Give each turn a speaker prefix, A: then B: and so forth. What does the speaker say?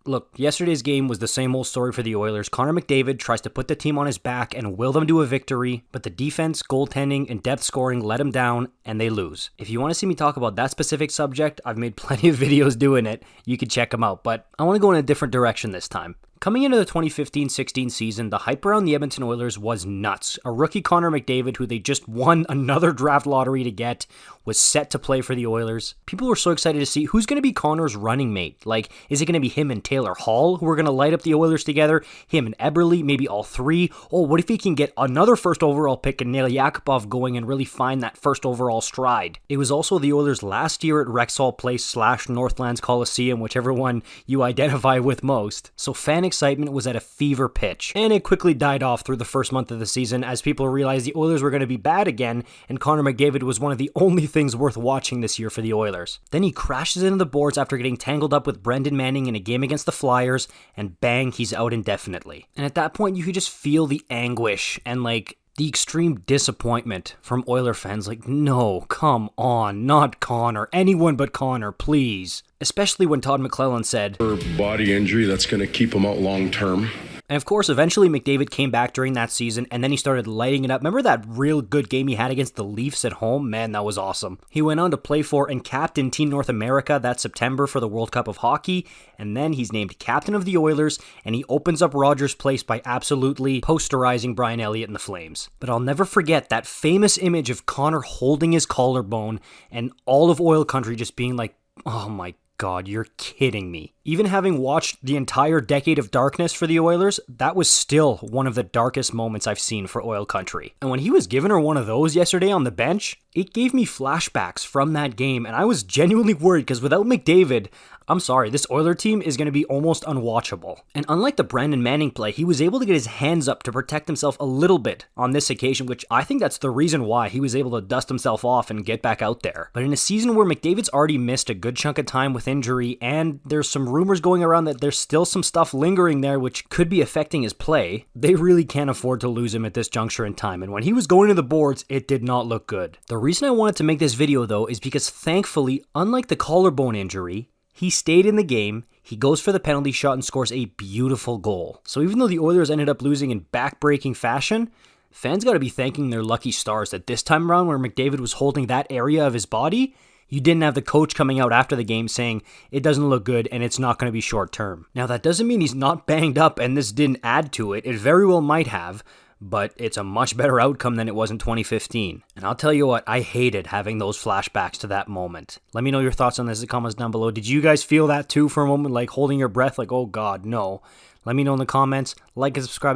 A: Look, yesterday's game was the same old story for the Oilers. Connor McDavid tries to put the team on his back and will them to a victory, but the defense, goaltending, and depth scoring let them down, and they lose. If you want to see me talk about that specific subject, I've made plenty of videos doing it. You can check them out, but I want to go in a different direction this time. Coming into the 2015-16 season, the hype around the Edmonton Oilers was nuts. A rookie Connor McDavid, who they just won another draft lottery to get, was set to play for the Oilers. People were so excited to see who's going to be Connor's running mate. Like, is it going to be him and Taylor Hall who are going to light up the Oilers together? Him and Eberle, maybe all three? Oh, what if he can get another first overall pick and Nail Yakupov going and really find that first overall stride? It was also the Oilers' last year at Rexall Place / Northlands Coliseum, whichever one you identify with most. So fan excitement was at a fever pitch, and it quickly died off through the first month of the season as people realized the Oilers were going to be bad again, and Connor McDavid was one of the only things worth watching this year for the Oilers. Then he crashes into the boards after getting tangled up with Brendan Manning in a game against the Flyers, and bang, he's out indefinitely. And at that point, you could just feel the anguish and the extreme disappointment from Oiler fans. Like, no, come on, not Connor, anyone but Connor, please. Especially when Todd McClellan said,
B: "For body injury, that's going to keep him out long term."
A: And of course, eventually McDavid came back during that season, and then he started lighting it up. Remember that real good game he had against the Leafs at home? Man, that was awesome. He went on to play for and captain Team North America that September for the World Cup of Hockey, and then he's named captain of the Oilers, and he opens up Rogers Place by absolutely posterizing Brian Elliott and the Flames. But I'll never forget that famous image of Connor holding his collarbone, and all of Oil Country just being like, oh my God, you're kidding me. Even having watched the entire decade of darkness for the Oilers, that was still one of the darkest moments I've seen for Oil Country. And when he was giving her one of those yesterday on the bench, it gave me flashbacks from that game, and I was genuinely worried because without McDavid, I'm sorry, this Oiler team is going to be almost unwatchable. And unlike the Brandon Manning play, he was able to get his hands up to protect himself a little bit on this occasion, which I think that's the reason why he was able to dust himself off and get back out there. But in a season where McDavid's already missed a good chunk of time with injury, and there's some rumors going around that there's still some stuff lingering there which could be affecting his play, they really can't afford to lose him at this juncture in time. And when he was going to the boards, it did not look good. The reason I wanted to make this video though is because thankfully, unlike the collarbone injury, he stayed in the game, he goes for the penalty shot and scores a beautiful goal. So even though the Oilers ended up losing in back-breaking fashion, fans got to be thanking their lucky stars that this time around where McDavid was holding that area of his body, you didn't have the coach coming out after the game saying, it doesn't look good and it's not going to be short term. Now that doesn't mean he's not banged up and this didn't add to it. It very well might have, but it's a much better outcome than it was in 2015. And I'll tell you what, I hated having those flashbacks to that moment. Let me know your thoughts on this in the comments down below. Did you guys feel that too for a moment, like holding your breath, like, oh God, no? Let me know in the comments. Like and subscribe.